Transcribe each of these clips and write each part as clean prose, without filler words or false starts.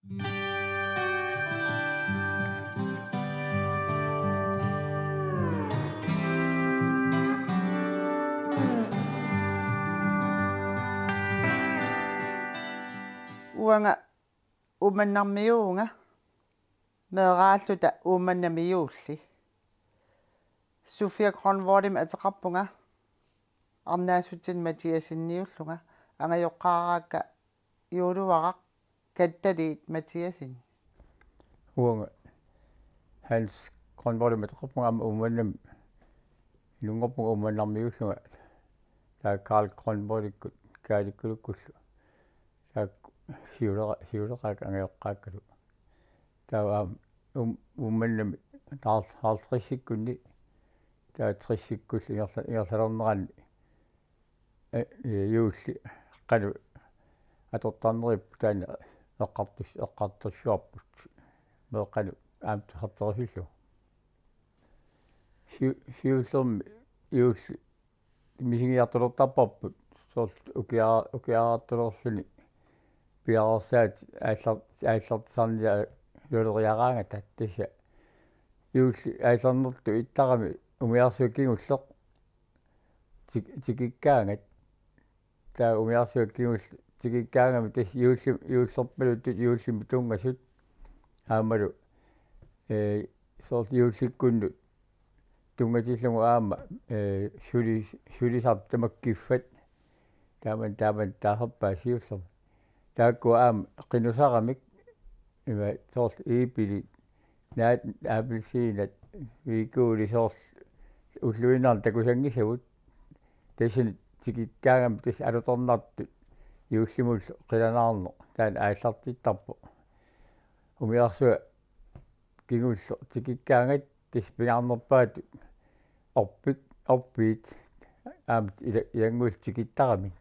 Uanga umannarmiuunga meeraalluta uumannamiuulli Sofia Gronvordim ateqarpunga arnaassutin Mathiasinniullunga angajoqqaaraakka iuluaraq kattaliit Mathiasin uanga Hans Gronvordim ateqarpunga amma uumannam ilungorpunga uumannarmiullunga taa Karl Gronvordikkut kaalikkulukkullu taa siuleqaak angajoqqaakkalu taa uumannami taartrissikkunni taa trissikkullu ingersalerneranni юулли qanu аторtarnerippu таана эққартусsuarput меққану аамт хаттерисуллу сиуллерми юулли мисигиартулертарпарпут соорл укиараартулерлүни пиарерсаат ааллартисарниа лулериараанга таттаса юулли ааллернерту иттарами умиарсуаккигуллеқ тикиккаангат таа умиарсуаккигул тикиккаангами тас юуллерпалуттут юуллими тунгасут аамалу соорл юулликкуннут тунгатиллугу аама сулисарт тамаккиффат тааман таасерпаа сиуллер таакку аама qinusарамик има соорл иипили наат апельсинат викуули соорл уллуинаар такусангисагут тасин тикиккаагами тас алуторнартут юуллимул qilanaarno таан ааллартиттарпо умиарсуа кигулло тикиккаангат тас пиаарнерпаатут орпиит аамт илангуул тикиттарами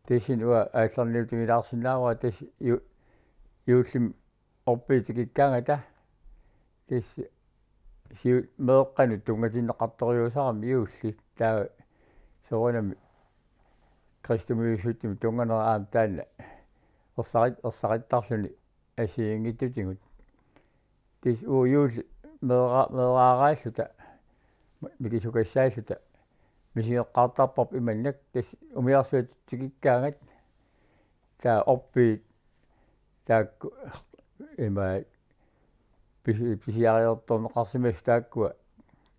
тасин уа аалларниутигилаарсинааруа тас юуллим орпиит тикиккаангата тас сиу меэккану тунгатиннеқарториусарами юулли таа соонами кристомиусуттими тунганера аам таана ерсариттарлүни асиингиттутигут тис юулли меэраарааллута микисукассааллута мисиеққартарпарп иманнак тас умиарсуат тикиккаангат таа орпиит таакку има писиариорторнеқарсимас тааккуа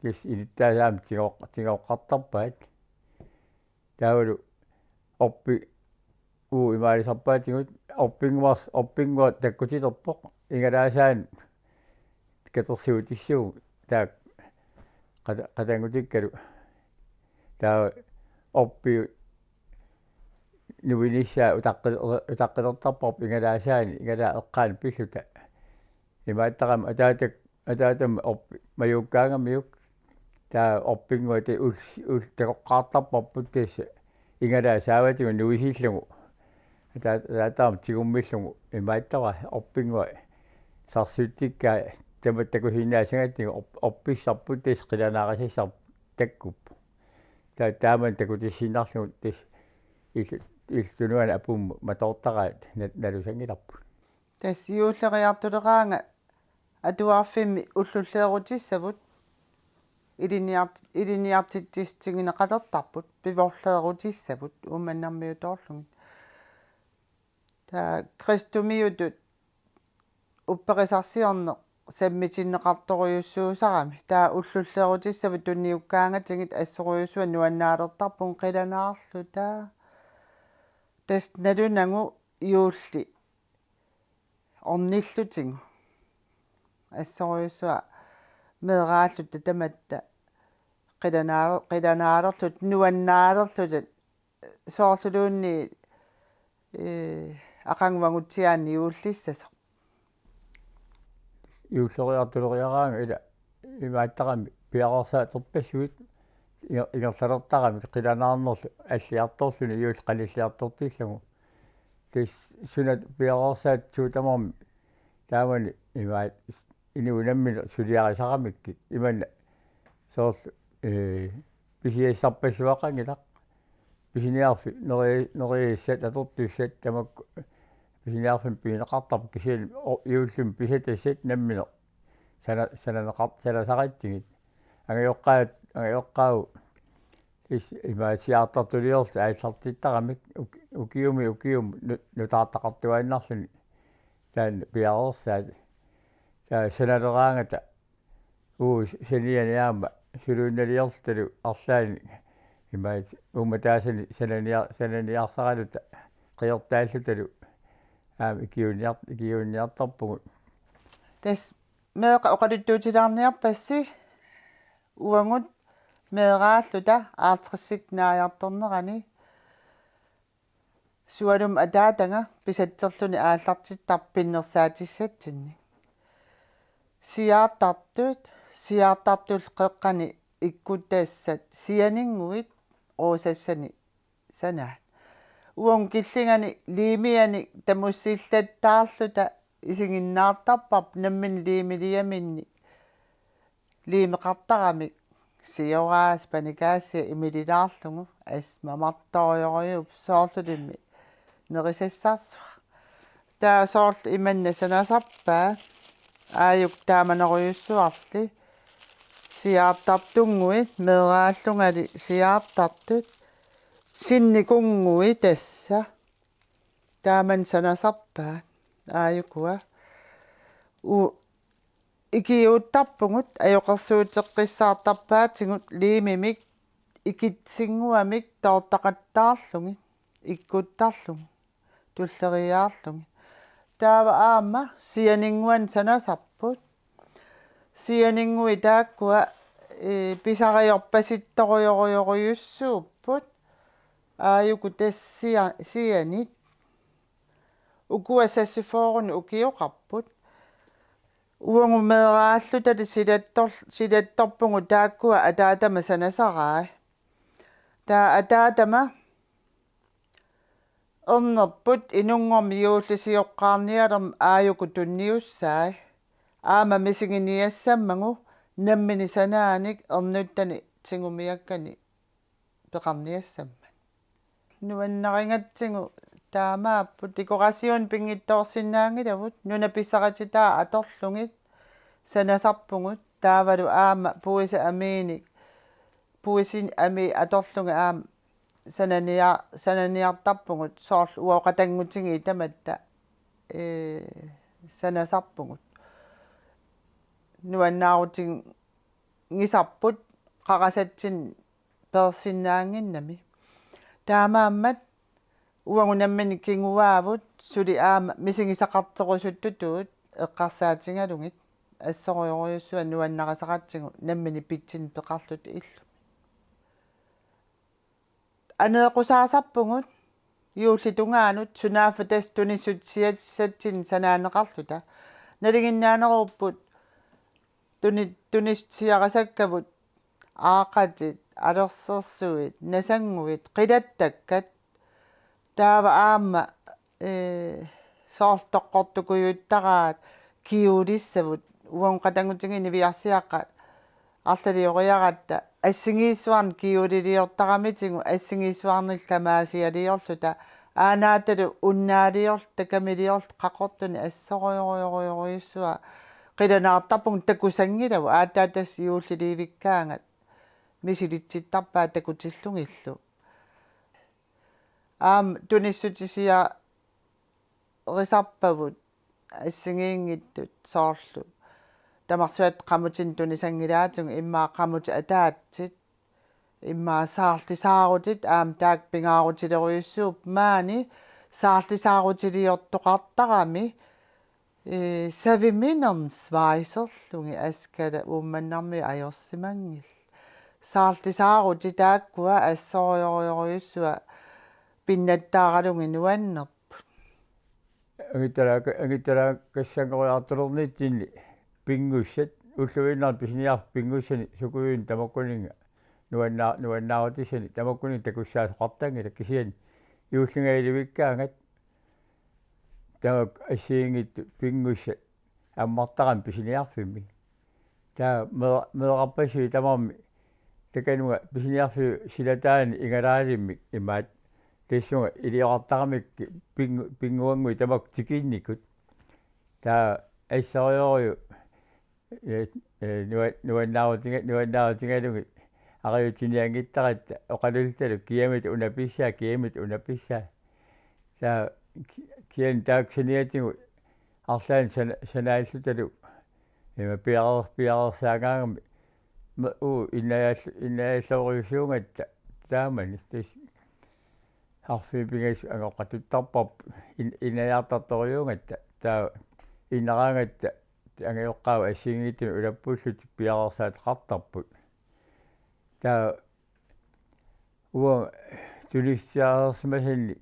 кис илиттаасаам тигоққартарпаат таавалу орпи имаалисарпаатигут орпингуа таккутилерпоқ ингалаасаан катерсуутиссуу таак qatangutikkаlu таа орпи нуинисса утаққилертарпарп ингалаасаани ингалаа эққаани пиллута имааттарам атаатам орпи маюуккаангамиук таа орпингуа те ул теқоққаартарпарпут тасса ингалаа сааватигу нуисиллугу атаатаам тигуммиллугу имааттара орпингуа сарсуттиккаа таматтакусиннаасагатигу орписсарпут тас қиланаарасиссар таккуппу тааман такутиссиннарлугу тас илтунуана апумма матортараат налусангиларпу тас юуллериартулераанга атуарфимми уллуллеерутиссавут илиниартиттистигинеқалертарпут пиворлеерутиссавут умманнармиуторлугит таа кристумиутут упперисарсиорне саммитиннеқарторуйуссуусарами таа уллуллеерутиссавут тунниуккаангатигит ассоруйуссуа нуаннаалертарпун қиланаарлу таа тас налунагу юулли орниллутингу ассоруйуссуа меэрааллут таматта қиланаалерлут нуаннаалерлут соорлулуунни ақангвангутсиаанни юуллиссасо юуллериартулериараанга ила имааттарами пиарерсаа терпассуит игерлалертарами қиланаарнерлу аллиарторлуни юул қалиллиартортиллугу тас сунат пиарерсаат суутамарми таамани имаат инуунаммина сулиарисарамикки иманна соорл писиассарпассуақангилақ писиниарфи нерииссат атортуссат тамакку писиниарфим пиинеқартар кисиан иуллум писатассат наммине сананеқартигит ангиоққау имаасиаартартулиорл ааллартиттарамик укиум нутаартақартуаиннарлуни таан пиарерсаат таа саналераангата санианиаама сулуунналиорлталу арлаани имаат уматаасани сананиарсаралута қиортааллуталу киуниартарпугут тас меэқа оқалуттуутилаарниарпасси уангут меэрааллута аартриссикнааярторнерани суалум атаатанга писатсерлуни ааллартиттарпиннерсаатиссатсинни сиаартартул қеққани иккутаассат сианингуит оосассани санаат уон киллингани лимиани тамуссииллаттаарлута исигиннаартарпарп наммин лимилиаминни лимеқартарамик сиораас паникааси имилилаарлугу ас мамарториориуп соорлулимми нерисассаарсуа таа соорл иманна санасарпаа ааюк тааманеруйуссуарли сиаартартунгуит меэрааллунгали сиаартартут синникунгуи тасса тааман санасарпаа ааюкуа икиуттарпугут аёқерсуутеққиссаартарпаатингут лимимик икитсингуамик тоортақаттаарлуги иккуттарлуги туллериаарлуги таава аама сианингуан санасарпут сианингуи тааккуа писариорпаситториориориуссууппут ааюку тассианит укуасассифоорун укиоқарпут уангумеэрааллутали силатторпугу тааккуа атаатама санасараа таа атаатама орнерпут инунгорми юуллисиоққарниалерм ааюку тунниуссаа аама мисигиниассаммагу наммини санааник эрнуттани тингумиаккани пеқарниассамман нуаннарингатсигу таамааппут декорасион пингитторсиннаангилавут нунаписсаратитаа аторлугит санасарпугут таавалу аама пуиса аминик пуисин ами аторлуга аама сананиартарпугут соорл уоқатангутиги таматта санасарпугут нуаннаарутин ngисарпут қарасатсин персиннаангиннами таамааммат уангунаммани кингуаавут сули аама мисигисақартерусуттутуут эққарсаатингалугит ассориориуссуа нуаннарасақатсигу наммани питсин пеқарлут илlu анеқусаасарпугут юуллитунгаанут сунаафатас тунissutсиатсатсин санаанеқарлута налигиннаанеруппут тунистиарасаккавут аақатит алерсерсуит насангуит қилаттаккат таава аама соортоққортукуйуттараат киулиссавут уан қатангутингини виарсиаққат арлалиориаратта ассигиисуарн киулилиортарамитигу ассигиисуарнил камаасиалиорлута аанааталу уннаалиорл такамилиорл қақортуни ассориориориуссуа қиланаартарпун такусангилаву аатаатас юуллиливиккаангат мисилитситтарпаа такутиллугиллу туниссутисиа рисарпавут ассигиингиттут соорлу тамарсуат qamutин тунисангилаатун иммаа qamut атаатсит иммаа саарлисаарутит таак пингаарутилеруйуссууп маани саарлисаарутилиортоқартарами савиминернс вайсерлуги аскала уумманнарми ajorsimangil saartisaaruti taakkua assoriorioriussua pinnаттааралуги нуаннерпут агитара кассангориартулернитсинни пингуссат уллуиннаар писниар пингуссани сукуин тамаккунинга нуаннаарутисани тамаккунин такуссаасоқартангила кисиани юуллингаиливиккаангат таак ассиингит пингусса аммартарам писниарфимми таа меэраппаси тамарми такануга писниарфи силатаани ингалаалимми имаат тиссунга илиоқартарамик пингуангуи тамак тикинникут таа ассариориу нуаннаавтингалуги ариутиниангиттарат оқалулталу киамит унаписсаа таа киан тааксиниатигу арлаан санааллуталу има пиарсаагаагами иннааллориусуунгатта таамани тис харфипигас агоқатуттарпап инаяртарториунгатта таа иннараангатта ангиоққаава ассингитту улаппуллут пиарсаат қартарпут таа уа тулиссаарсмасинни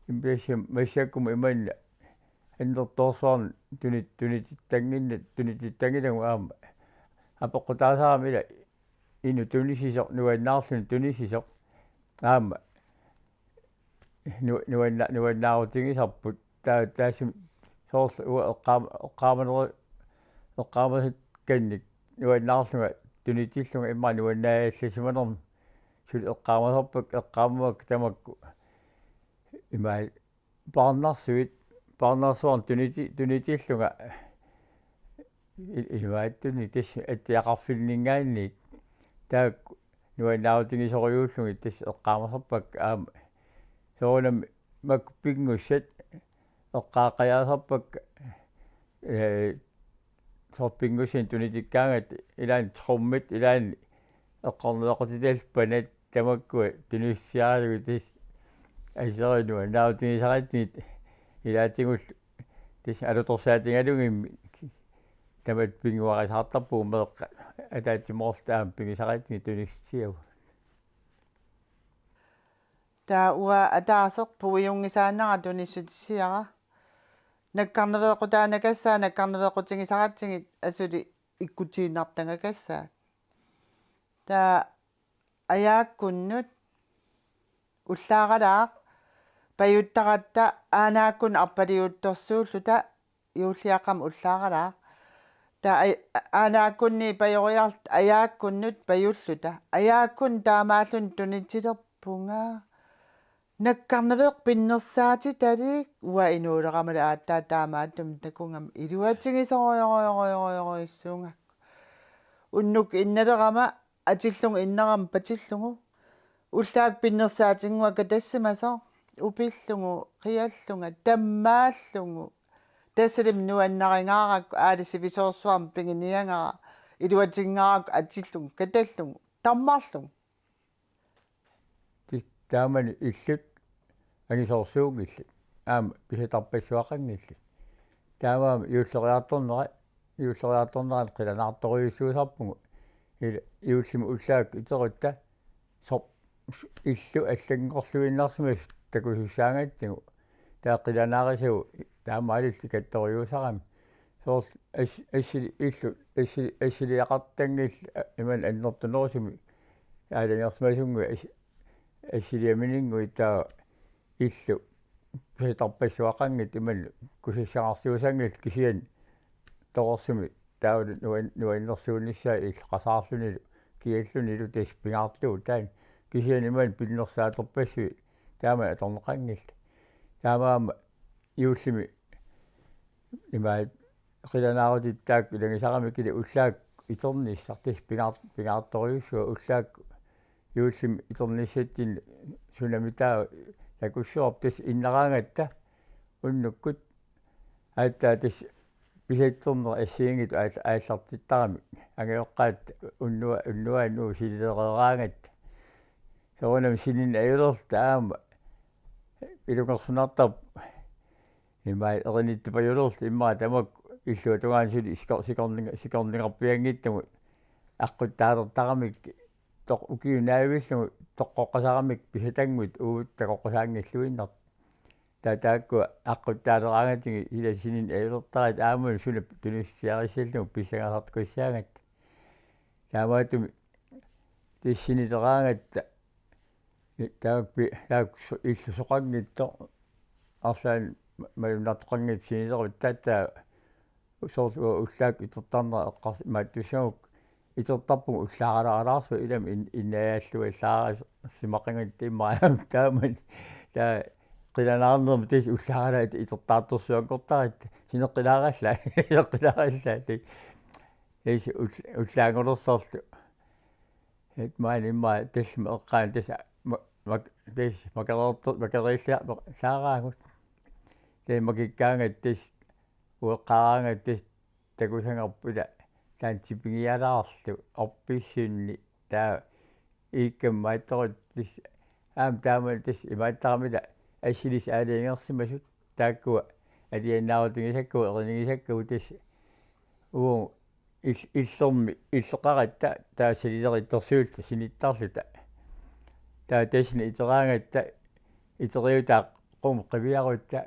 импэшим массаккум иманна андерторсуарн тунититтангилагу аама апоққутаасаарамила ину тунисисоқ нуаннаарлуни тунисисоқ аама нуаннаарутингисарпут таасим соорл уа эққаамасит канник нуаннаарлунга тунитиллунга имма нуаннаалласиманерм сул эққаамасарпак тамакку имаа парнарсуан тунитиллунга имааттуни тас аттиақарфилнингаанник таак нуаннаавтигисориууллуги тас эққаамасарпак аама соонам макпингуссат эққаақаяасарпак сорпингуссин тунитиккаангат илаан труммит илаан эққорнеқутиталпанат тамаккуа тунуссиаралугу тас айсеринуа наутигисаратнит илаатигул тас алуторсаатингалугимми тамат пингуарисаартарпуу меэққа атаатимоорлтаам пигисаратни тунуссиагу таа уа атаасерпу иунгисааннара туниссутиссиара наккарнавеэқутаанакассаа наккарнавеэқутингисаратсигит асули иккутииннартангакассаа таа аяаккуннут уллааралаақ паюттаратта аанааккун арпалиутторсууллута иуллиақам уллааралаақ таа аанааккунни паёриарт аяаккуннут паюллута аяаккун таамааллун тунитилерпунга наккарнавеэқ пиннерсаати талик уа инуулерамала ааттаа таамааттум такунгам илуатсигисориориориориссуунга уннук инналерама атиллунг иннерам патиллугу уллаак пиннерсаатингуака тассамасо упиллугу қиаллунга таммааллугу тассалим нуаннарингаарак аалисивисоорсуарм пингиниангара илуатингаарак атиллугу каталлугу таммаарлугу таамани иллут агисоорсуугиллут аама писатарпассуақангиллут таамаама иуллериарторнерат қиланаарторюссуусарпугу ила иуллими уллаак итерутта соп иллу аллаггорлуиннарсимас такусуссаангатсигу тааққиланаарисагу таамаалилли катторюусарами соорл ассили иллу ассилиақартангил иман аннертунерусими аалангерсмасунгу ассилиаминингу таа иллу писатарпассуақангит ималлу кусиссақарсиусангил кисиан торсими таавал нуаннерсуунissaа иллеқасаарлунилу киаллунилу тас пингаарлуу таан кисиан иман пиннерсаатерпассуи таама аторнеқангилла таамаама иуллими имаа қиланаарутиттаак илагисарами кили уллаак итерниссартис пингаарторюссуа уллаак иуллими итерниссаттин сунамитаа такуссуоп тас иннераангатта уннуккут ааттаа тас писаттернер ассиингит ааллартиттарами агиоққаат уннуа силилерераангатта соонам синин аюлерта аама илугерсунартап имаа эрниттупаюлерт иммаа тамак иллуа тугаансули сикорнингерпиангиттаму аққуттаалертарамик тоқ укиунаавиллугу тоққоққасарамик писатангут уут такоққасаангиллуиннар таакку аққуттаалераангатиги ила синин аюлертарат аамун суна тунуссиариссаллугу писсагасартукуссаагат таамаатуми тиссинилераангатта таакпи иллу соқангитто арлаан малунартоқангит синилерут тааттаа соорсуа уллаак итертарнера эққарс мааттуссагук итертарпугу уллааралаарлу илам иннааллуа иллаарас симақингат иммаам тааман таа qilanaarnermi tis ullaarala itertaattorsuankortarit sineqqilaagalла sineqqilaagalла ti ис уллаангорсорлу et main imma tillma eqqaan tis tis makaleerilla saaraagut te makikkaangat tis ueqqaraangat tis takusangarpula taan tipigialaarlu orpissuunni taa iikkammaittorut tis aam taaman tis imaattaramila ассилис аалиангерсимасут тааккуа алианнааратигисакку эринигисакку тис уу иллерми иллеқаратта таасилилеритторсуулта синиттарлута таа тасни итераангатта итериутаа qum qivиарутта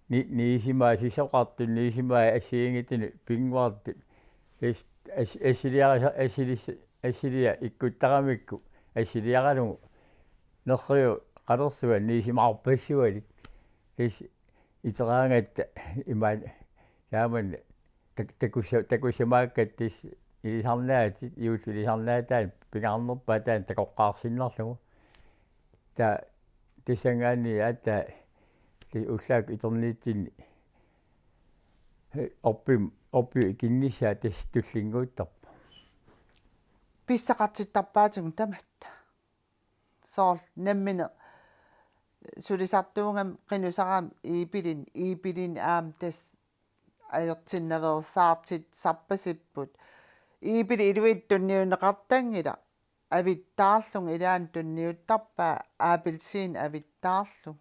ниисимаа сисоқарту ниисимаа ассиингитини пингуарти тис ассилиа иккуттарамикку ассилиаралугу нерриу qalersuа ниисимаарпассуалик тис итераангатта имаа тааман такусамааккат тис илисарнаати иуллисарнаатаан пингаарнерпаа таан такоққарсиннарлугу таа тисангаани аата ти уллаак итерниитсинни орпи киннисаа тис туллингуутторпа писсақартиттарпаатигу таматта соор наммина сулисартуунгам qinusaraam iipilin aam tas ajortinnaversaartit sarpasipput iipili iluittunniuneqartangila avittaarlung ilaan tunniuttarpaa aapilsiin avittaarlu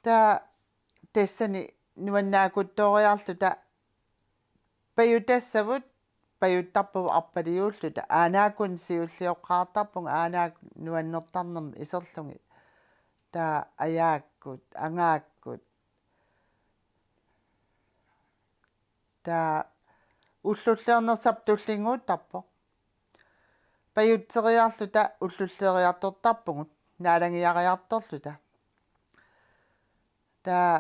taa tassani nuannaakuttoriarlu ta payutassavut payuttarpu arpaliuulluta aanaakun siulliоqqaartarpunga aanaak nuannertarnerm iserlungi taa ajaakkut angaakkut taa ullulleernersap tullinguuttarpo payutteriarluta ullulleeriartortarpungut naalangiariartorluta taa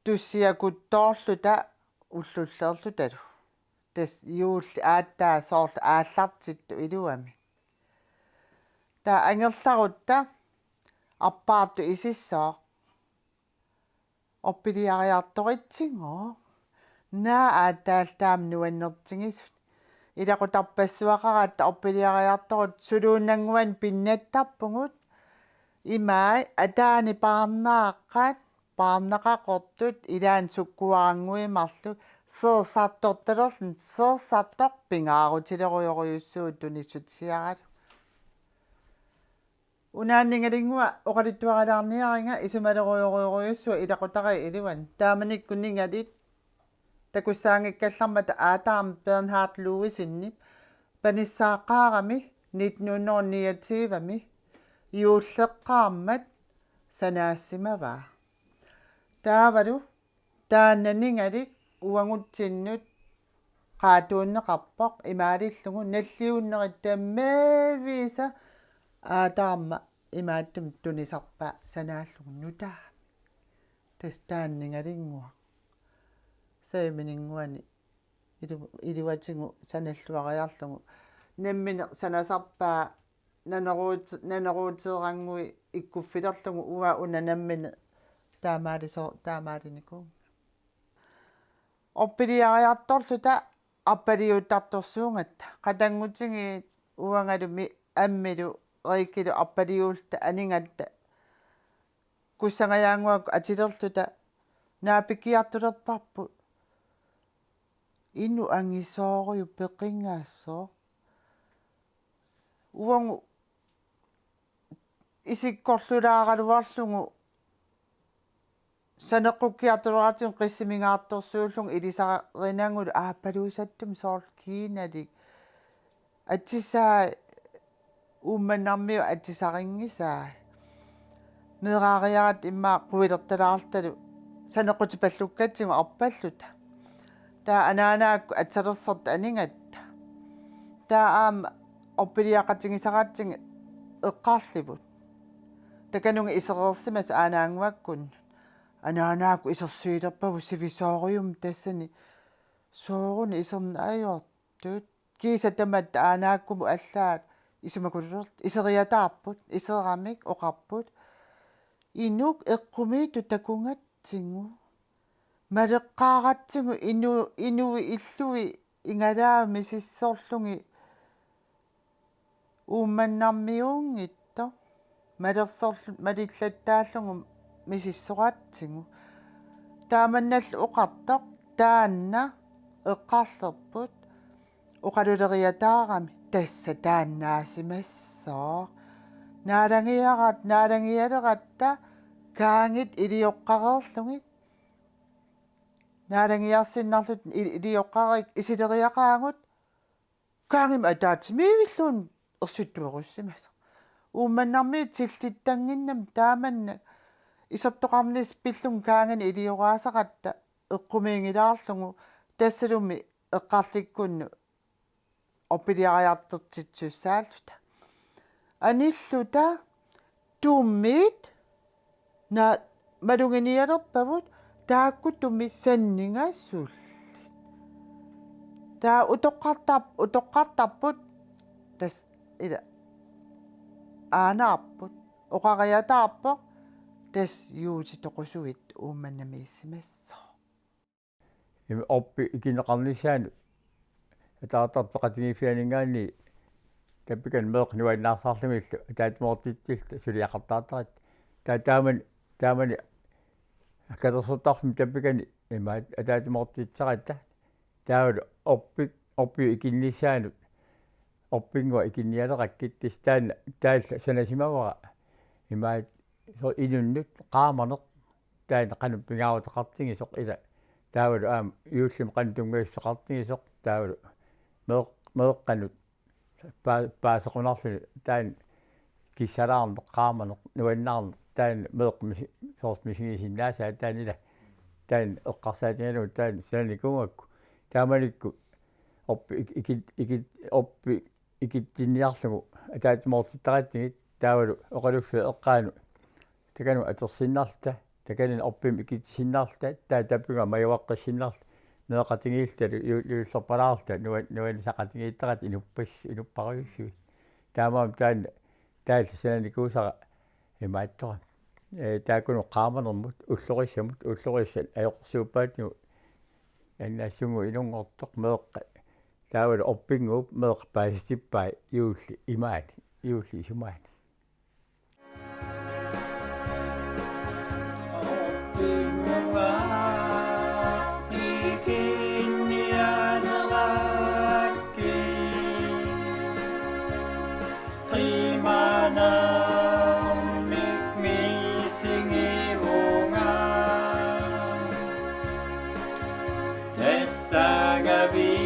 tussiakuttoorluta ullulleerlutalu tas juulli aattaa soorlu aallartittu iluami taa angerlarutta аппаарту исиссоо оппилиариарторитсингоо наа аатаалтаам нуаннертигисут илақутарпассуақараатта оппилиариарторут сулууннангуан пиннаттарпугут имаи атаани паарнааққат паарнақақортут илаан суккуарангуимарлу сеерсаатторталерлун сеерсаатторпингаарутилеруйоруйуссуут туниссутсиаралу унааннингалингуа оқалиттуаралаарниаринга исумалеруйоруйоруйуссуа илақутари иливан тааманиккуннингалит такуссаангиккаллармата аатаам Бернхард Луисиннип паниссааққаарами 1929-ми юуллеққааммат санаассимаваа таавалу тааннанингалик уангутсиннут qaatuunneqarpoq imaалиллугу наллиуннериттаммаависа аатаама имааттум тунисарпаа санааллугу нутаа тастааннингалингуа саиминингуани илуатингу саналлуариарлугу наммина санасарпаа нанеруутерангуи иккуффилерлугу уа уна наммина таамаалинику оппилиариарторлута аппалиутарторсуунгатта qatangutiги уангалуми аммилу рикилу аппалиуулта анингатта куссангаяангуак атилерлута наапиккиартулерпарпу инну ангисоорю пеқингаассоо уангу исиккорлулаагалуарлугу санеққуккиартулератиун қиссимингаартторсууллугу илисаринангулу ааппалуисаттум соорл кииналик атсисаа умманнармиу атсисарингисаа мераариарат иммаа қуилерталаарталу санеққутипаллуккатсигу арпаллута таа анаанаакку атсалерсорт анингатта таа аама оппилиақатингисараатсинги эққарливут таканунга исереерсимасаанаангуаккун анаанаакку исерсуилерпагу сивисоориум тассани сооруни исернаайортут кисатаматаанааккуму аллаат исумакуллерт исериатаарпут исеерамик оқарпут инук эққумииту такунгатсигу малеққааратсигу инуи иллуи ингалаа мисиссоорлунги уумманнармиуунгитто малерсоорлу малиллаттааллугу мисиссоратсигу тааманнал оқартоқ таанна эққарлерпут оқалулериатаарами тасса тааннаасимассоо наалангиалератта kaangit ilioqqareerlungit naalangiarsinnarlut ilioqqarerik isileriaqaangut kaangim ataatimiivillun ersuttuerussimas uummannarmi tillittanginnam taamanna isartoqarnis pillun kaangin ilioraasaqatta eqqumiingilaarlungu tassalumi eqqarlikkunnu opiliariartertitsussaalluta anilluta tuummiit na malunginialerpavut taakkutumi sanningassull taa utoqqartarput tas ila aanaarput oqariataarpoq tas yuuti toqusuit uummannamiissimasso imi oppi ikineqarnissaanu атаартарпеқатигифианингаани таппикан меэқнуаннаарсаарлугиллу таатмоортитсилта сулиақартаартарат таамани аккалерсутаарфим таппикани имаат атаатмоортитсаратта таавал оппи икиннissaanут оппингуа икинниалераккит тистаана таалла санасимавара имаат со инуннут qaamaneq таана qanuppigaarutеқартигисоқ ила таавал аам юуллим qantungaissоқартигисоқ таавал meeqqanut paasaqunarluni taan kissalaarneq qaamaneq nuannaarneq taan meeqmisi soortmisigisinnaasa taanila taan eqqarsaatigalu taan sananikunngakku taamanikku oppi ikittinniarlugu ataatimoortittaqattigit taavalu oqaluffi eqqaanu takanu atersinnarta takanin oppim ikitsinnaarta taa tappiga majuaqqissinnaarta meeqatigiillalu yuullerpalaarta nuanisaqatigiittaqat inuppariussui taamaam taalla sananikuusaqa imaattoqa taakunu qaamanermut ullorissan ajoqsuuppaatnigu annaassungu inungortoq meeqqa taavalu oppinguup meeqpaasitippai yuulli imaani yuulli isumaani Tessagavi